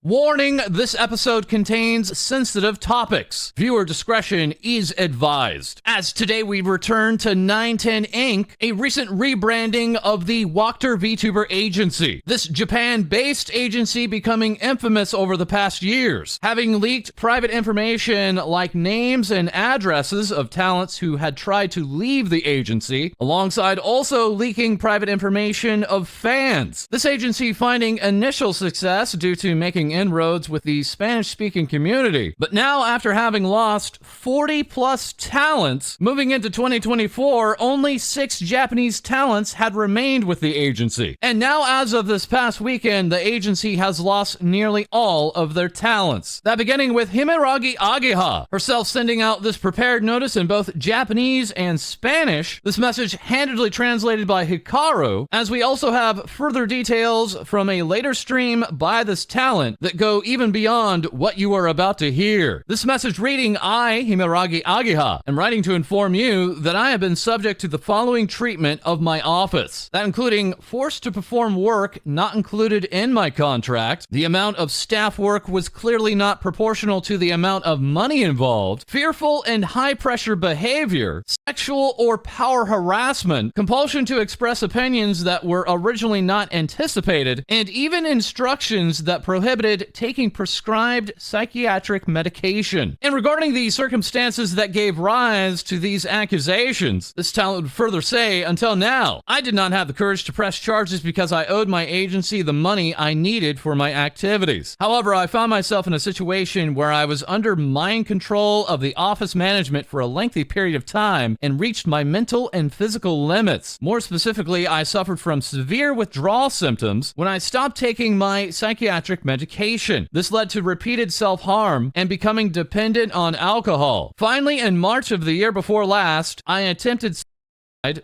Warning, this episode contains sensitive topics. Viewer discretion is advised. As today we return to 910 Inc., a recent rebranding of the WACTOR VTuber agency. This Japan-based agency becoming infamous over the past years, having leaked private information like names and addresses of talents who had tried to leave the agency, alongside also leaking private information of fans. This agency finding initial success due to making inroads with the Spanish-speaking community. But now, after having lost 40-plus talents, moving into 2024, only 6 Japanese talents had remained with the agency. And now, as of this past weekend, the agency has lost nearly all of their talents. That beginning with Himeragi Ageha, herself sending out this prepared notice in both Japanese and Spanish, this message handedly translated by Hikaru, as we also have further details from a later stream by this talent that go even beyond what you are about to hear. This message reading, I, Himeragi Ageha, am writing to inform you that I have been subject to the following treatment of my office. That including forced to perform work not included in my contract, the amount of staff work was clearly not proportional to the amount of money involved, fearful and high-pressure behavior, sexual or power harassment, compulsion to express opinions that were originally not anticipated, and even instructions that prohibited taking prescribed psychiatric medication. And regarding the circumstances that gave rise to these accusations, this talent would further say, until now, I did not have the courage to press charges because I owed my agency the money I needed for my activities. However, I found myself in a situation where I was under mind control of the office management for a lengthy period of time and reached my mental and physical limits. More specifically, I suffered from severe withdrawal symptoms when I stopped taking my psychiatric medication. This led to repeated self-harm and becoming dependent on alcohol. Finally, in March of the year before last, I attempted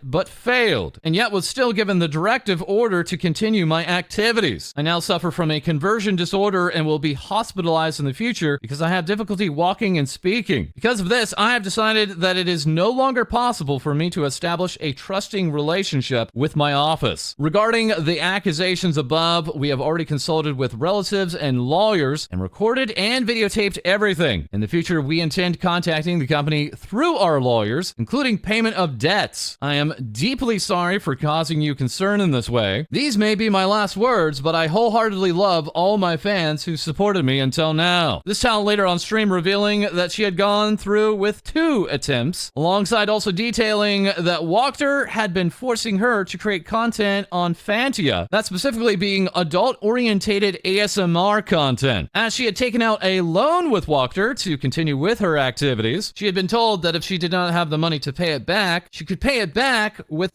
but failed, and yet was still given the directive order to continue my activities. I now suffer from a conversion disorder and will be hospitalized in the future because I have difficulty walking and speaking. Because of this, I have decided that it is no longer possible for me to establish a trusting relationship with my office. Regarding the accusations above, we have already consulted with relatives and lawyers and recorded and videotaped everything. In the future, we intend contacting the company through our lawyers, including payment of debts. I am deeply sorry for causing you concern in this way. These may be my last words, but I wholeheartedly love all my fans who supported me until now. This talent later on stream revealing that she had gone through with 2 attempts, alongside also detailing that WACTOR had been forcing her to create content on Fantia, that specifically being adult-orientated ASMR content. As she had taken out a loan with WACTOR to continue with her activities, she had been told that if she did not have the money to pay it back, she could pay it back with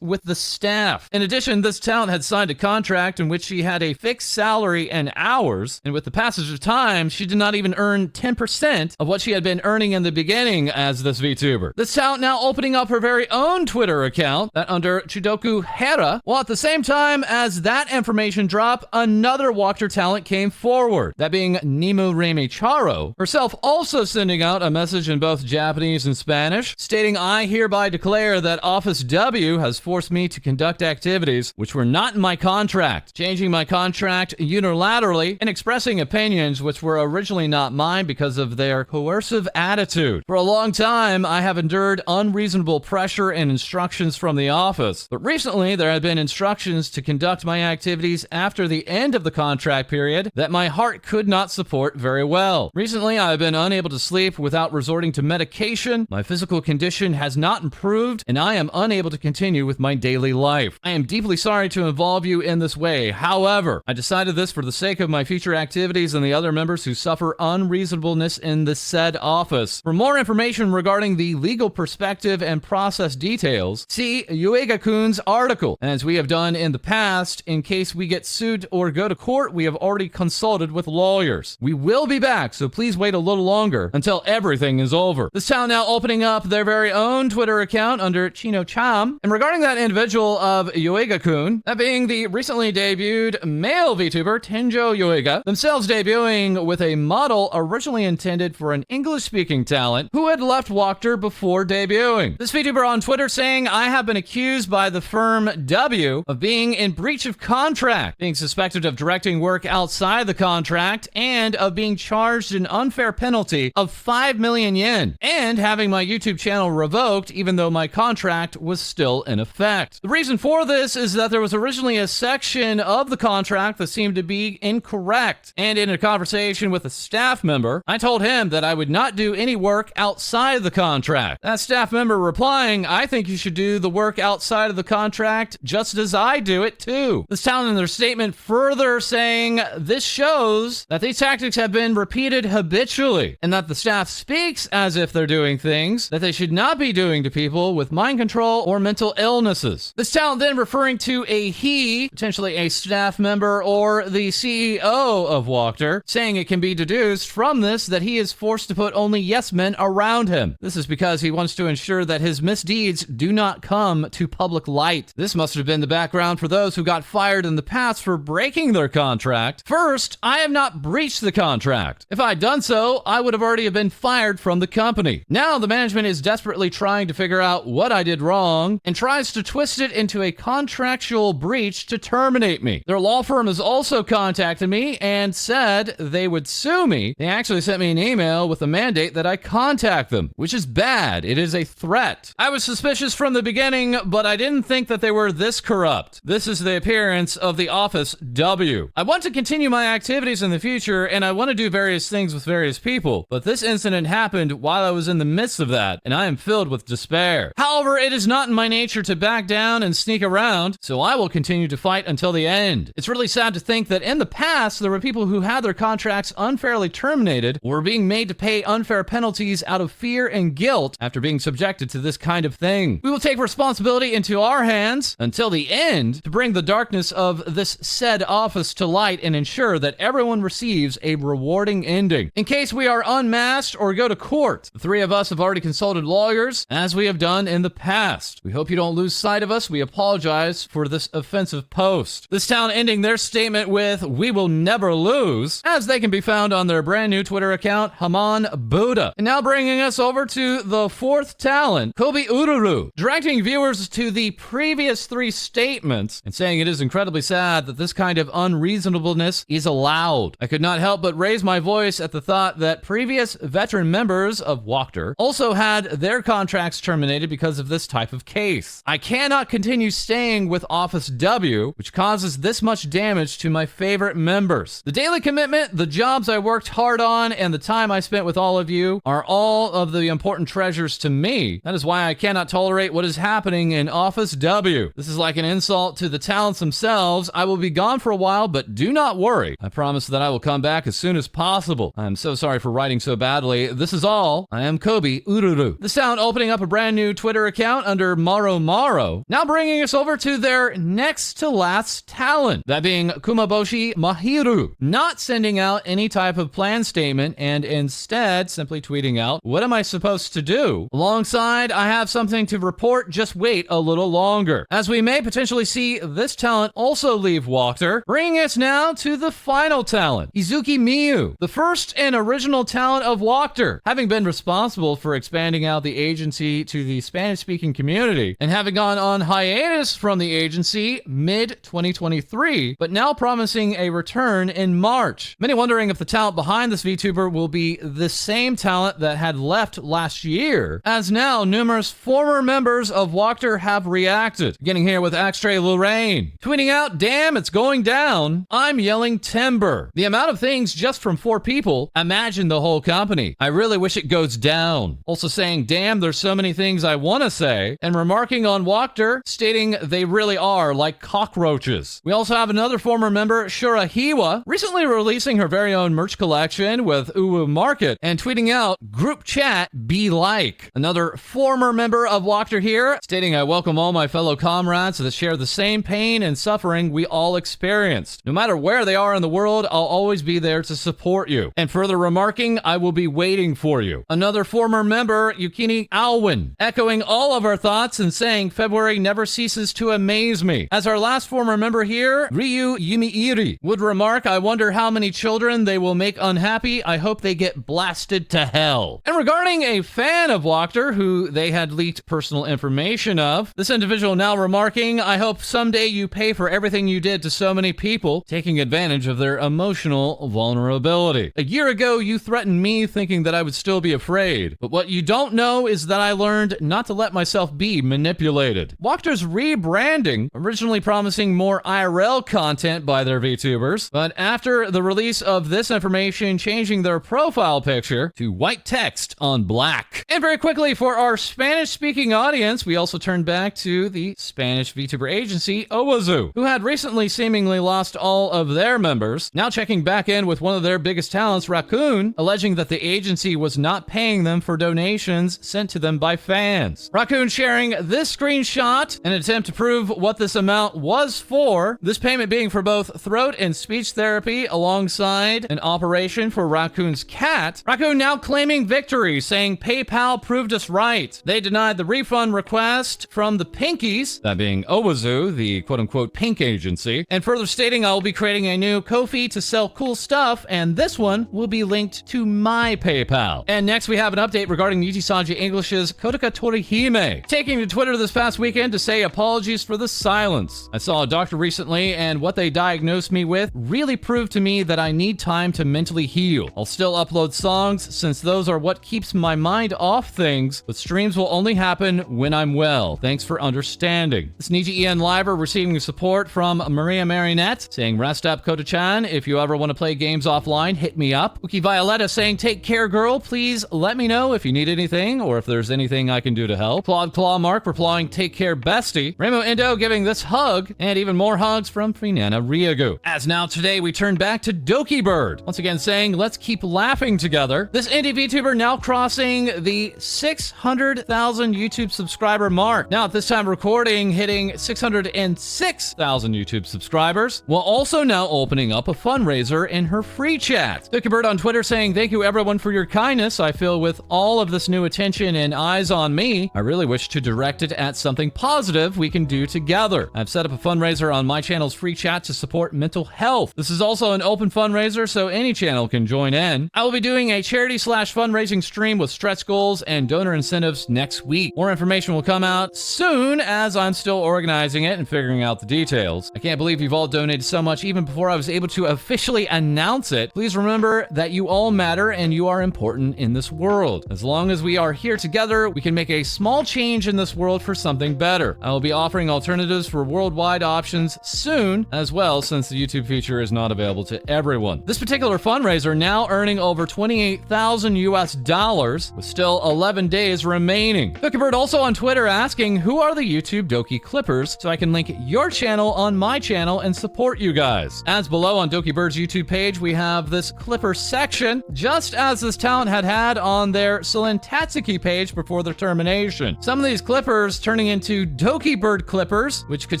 with the staff. In addition, this talent had signed a contract in which she had a fixed salary and hours, and with the passage of time, she did not even earn 10% of what she had been earning in the beginning as this VTuber. This talent now opening up her very own Twitter account, that under Chidoku Hera, while at the same time as that information drop, another WACTOR talent came forward, that being Nimu Remi Charo, herself also sending out a message in both Japanese and Spanish, stating, I hereby declare that Office W has forced me to conduct activities which were not in my contract, changing my contract unilaterally and expressing opinions which were originally not mine because of their coercive attitude. For a long time, I have endured unreasonable pressure and instructions from the office, but recently there have been instructions to conduct my activities after the end of the contract period that my heart could not support very well. Recently, I have been unable to sleep without resorting to medication, my physical condition has not improved, and I am unable to continue with my daily life. I am deeply sorry to involve you in this way. However, I decided this for the sake of my future activities and the other members who suffer unreasonableness in the said office. For more information regarding the legal perspective and process details, see Uega-kun's article. And as we have done in the past, in case we get sued or go to court, we have already consulted with lawyers. We will be back, so please wait a little longer until everything is over. This town now opening up their very own Twitter account under Chino Cham. And regarding regarding that individual of Yoiga-kun, that being the recently debuted male VTuber Tenjo Yoiga, themselves debuting with a model originally intended for an English-speaking talent who had left WACTOR before debuting. This VTuber on Twitter saying, "I have been accused by the firm W of being in breach of contract, being suspected of directing work outside the contract, and of being charged an unfair penalty of 5 million yen, and having my YouTube channel revoked even though my contract was still in effect." The reason for this is that there was originally a section of the contract that seemed to be incorrect, and in a conversation with a staff member, I told him that I would not do any work outside the contract. That staff member replying, "I think you should do the work outside of the contract just as I do it too." This talent in their statement further saying, "This shows that these tactics have been repeated habitually, and that the staff speaks as if they're doing things that they should not be doing to people with mind control or mental illnesses." This talent then referring to a he, potentially a staff member or the CEO of WACTOR, saying it can be deduced from this that he is forced to put only yes men around him. This is because he wants to ensure that his misdeeds do not come to public light. This must have been the background for those who got fired in the past for breaking their contract. First, I have not breached the contract. If I had done so, I would have already been fired from the company. Now the management is desperately trying to figure out what I did wrong and tries to twist it into a contractual breach to terminate me. Their law firm has also contacted me and said they would sue me. They actually sent me an email with a mandate that I contact them, which is bad. It is a threat. I was suspicious from the beginning, but I didn't think that they were this corrupt. This is the appearance of the office W. I want to continue my activities in the future, and I want to do various things with various people, but this incident happened while I was in the midst of that, and I am filled with despair. However, it is not in my nature to back down and sneak around, so I will continue to fight until the end. It's really sad to think that in the past, there were people who had their contracts unfairly terminated or were being made to pay unfair penalties out of fear and guilt after being subjected to this kind of thing. We will take responsibility into our hands until the end to bring the darkness of this said office to light and ensure that everyone receives a rewarding ending. In case we are unmasked or go to court, the three of us have already consulted lawyers, as we have done in the past. We hope you don't lose sight of us. We apologize for this offensive post. This town ending their statement with, "We will never lose," as they can be found on their brand new Twitter account, Haman Buddha. And now bringing us over to the fourth talent, Kobe Ururu, directing viewers to the previous three statements and saying it is incredibly sad that this kind of unreasonableness is allowed. I could not help but raise my voice at the thought that previous veteran members of WACTOR also had their contracts terminated because of this type of case. I cannot continue staying with Office W, which causes this much damage to my favorite members. The daily commitment, the jobs I worked hard on, and the time I spent with all of you are all of the important treasures to me. That is why I cannot tolerate what is happening in Office W. This is like an insult to the talents themselves. I will be gone for a while, but do not worry. I promise that I will come back as soon as possible. I am so sorry for writing so badly. This is all. I am Kobe Ururu. This town opening up a brand new Twitter account under Maro Maro. Now bringing us over to their next to last talent, that being Kumaboshi Mahiru, not sending out any type of plan statement and instead simply tweeting out, "What am I supposed to do?" Alongside, "I have something to report, just wait a little longer," as we may potentially see this talent also leave WACTOR. Bringing us now to the final talent, Izuki Miyu, the first and original talent of WACTOR, having been responsible for expanding out the agency to the Spanish-speaking community and having gone on hiatus from the agency mid-2023, but now promising a return in March. Many wondering if the talent behind this VTuber will be the same talent that had left last year, as now numerous former members of WACTOR have reacted. Beginning here with Extra Lorraine, tweeting out, "Damn, it's going down. I'm yelling timber." The amount of things just from 4 people, imagine the whole company. I really wish it goes down. Also saying, "Damn, there's so many things I want to say," and remarking on WACTOR, stating they really are like cockroaches. We also have another former member, Shurahiwa, recently releasing her very own merch collection with Uwu Market and tweeting out, "Group chat be like." Another former member of WACTOR here, stating, "I welcome all my fellow comrades that share the same pain and suffering we all experienced. No matter where they are in the world, I'll always be there to support you." And further remarking, "I will be waiting for you." Another former member, Yukini Alwyn, echoing all of our thoughts and saying, saying February never ceases to amaze me. As our last former member here, Ryu Yumiiri, would remark, I wonder how many children they will make unhappy. I hope they get blasted to hell. And regarding a fan of WACTOR who they had leaked personal information of, this individual now remarking, I hope someday you pay for everything you did to so many people, taking advantage of their emotional vulnerability. A year ago, you threatened me thinking that I would still be afraid. But what you don't know is that I learned not to let myself be manipulated. WACTOR's rebranding, originally promising more IRL content by their VTubers, but after the release of this information, changing their profile picture to white text on black. And very quickly, for our Spanish-speaking audience, we also turned back to the Spanish VTuber agency, OWOZU, who had recently seemingly lost all of their members, now checking back in with one of their biggest talents, Raccoon, alleging that the agency was not paying them for donations sent to them by fans. Raccoon sharing this screenshot, an attempt to prove what this amount was for, this payment being for both throat and speech therapy alongside an operation for Raccoon's cat. Raccoon now claiming victory, saying PayPal proved us right. They denied the refund request from the Pinkies, that being OWOZU, the quote-unquote pink agency, and further stating I will be creating a new Ko-fi to sell cool stuff, and this one will be linked to my PayPal. And next we have an update regarding Nijisanji English's Kotoka Torahime, taking to Twitter this past weekend to say apologies for the silence. I saw a doctor recently, and what they diagnosed me with really proved to me that I need time to mentally heal. I'll still upload songs since those are what keeps my mind off things, but streams will only happen when I'm well. Thanks for understanding. This NijiEN Liver receiving support from Maria Marinette, saying rest up Koto-chan, if you ever want to play games offline, hit me up. Uki Violetta saying take care girl, please let me know if you need anything or if there's anything I can do to help. Claude Claw Mark replying take care bestie. Remo Indo giving this hug, and even more hugs from Finana Ryagu. As now today we turn back to Dokibird, once again saying let's keep laughing together. This indie VTuber now crossing the 600,000 YouTube subscriber mark. Now at this time recording, hitting 606,000 YouTube subscribers, while also now opening up a fundraiser in her free chat. Dokibird on Twitter saying thank you everyone for your kindness. I feel with all of this new attention and eyes on me, I really wish to direct it at something positive we can do together. I've set up a fundraiser on my channel's free chat to support mental health. This is also an open fundraiser, so any channel can join in. I will be doing a charity/fundraising stream with stretch goals and donor incentives next week. More information will come out soon as I'm still organizing it and figuring out the details. I can't believe you've all donated so much even before I was able to officially announce it. Please remember that you all matter and you are important in this world. As long as we are here together, we can make a small change in this world for something better. I will be offering alternatives for worldwide options soon as well, since the YouTube feature is not available to everyone. This particular fundraiser now earning over 28,000 US dollars with still 11 days remaining. Dokibird also on Twitter asking who are the YouTube Doki Clippers so I can link your channel on my channel and support you guys. As below on Dokibird's YouTube page, we have this Clipper section, just as this talent had on their Celine Tatsuki page before their termination. Some of these Clippers turning into Dokibird Clippers, which could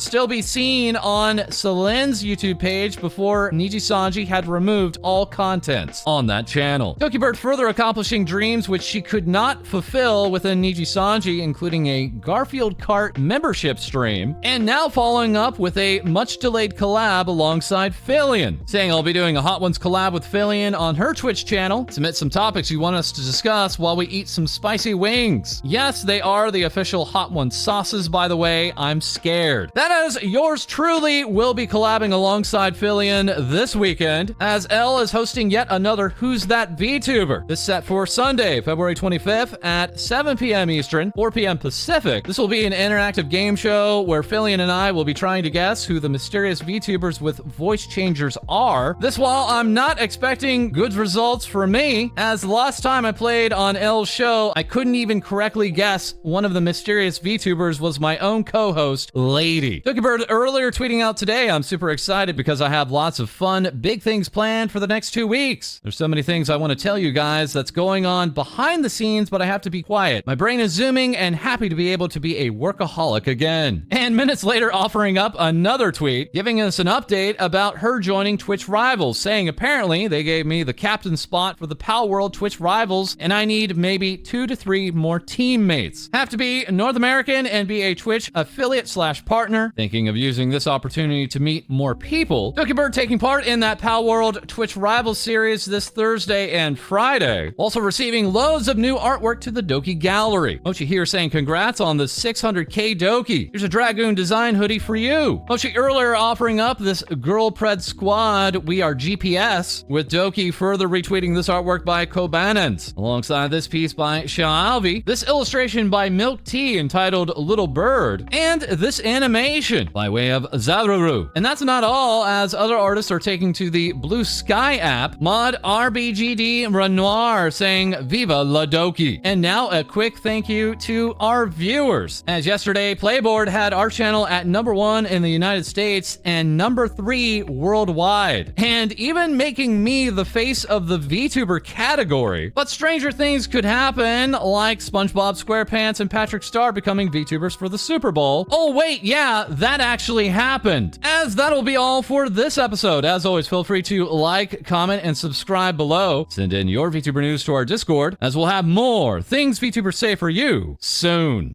still be seen on Celine's YouTube page before Nijisanji had removed all content on that channel. Dokibird further accomplishing dreams which she could not fulfill within Nijisanji, including a Garfield Kart membership stream, and now following up with a much-delayed collab alongside Filian, saying I'll be doing a Hot Ones collab with Filian on her Twitch channel. Submit some topics you want us to discuss while we eat some spicy wings. Yes, they are the official Hot Ones sauces, by the way. I'm scared. That is, yours truly will be collabing alongside Filian this weekend, as Elle is hosting yet another Who's That VTuber. This set for Sunday, February 25th at 7 p.m. Eastern, 4 p.m. Pacific. This will be an interactive game show where Filian and I will be trying to guess who the mysterious VTubers with voice changers are. This while I'm not expecting good results for me, as the last time I played on Elle's show, I couldn't even correctly guess one of the mysterious VTubers was my own co-host, Lady. Dokibird earlier tweeting out today, I'm super excited because I have lots of fun, big things planned for the next 2 weeks. There's so many things I want to tell you guys that's going on behind the scenes, but I have to be quiet. My brain is zooming and happy to be able to be a workaholic again. And minutes later, offering up another tweet, giving us an update about her joining Twitch Rivals, saying apparently they gave me the captain spot for the Pal World Twitch Rivals, and I need maybe 2 to 3 more teammates. Have to be North American NijiEN and be a Twitch affiliate/partner. Thinking of using this opportunity to meet more people. Dokibird taking part in that Pal World Twitch Rivals series this Thursday and Friday. Also receiving loads of new artwork to the Doki Gallery. Mochi here saying congrats on the 600k Doki. Here's a Dragoon design hoodie for you. Mochi earlier offering up this Girl Pred Squad We Are GPS, with Doki further retweeting this artwork by Kobanens. Alongside this piece by Shaalvi, this illustration by Milk Tea entitled Little Bird, and this animation by way of Zaruru. And that's not all, as other artists are taking to the Blue Sky app. Mod RBGD Renoir saying Viva la Doki. And now a quick thank you to our viewers, as yesterday Playboard had our channel at #1 in the United States and #3 worldwide, and even making me the face of the VTuber category. But stranger things could happen, like SpongeBob SquarePants and Patrick Star becoming VTubers for the Super Bowl. Oh wait, yeah, that actually happened. As that'll be all for this episode. As always, feel free to like, comment, and subscribe below. Send in your VTuber news to our Discord, as we'll have more things VTubers say for you soon.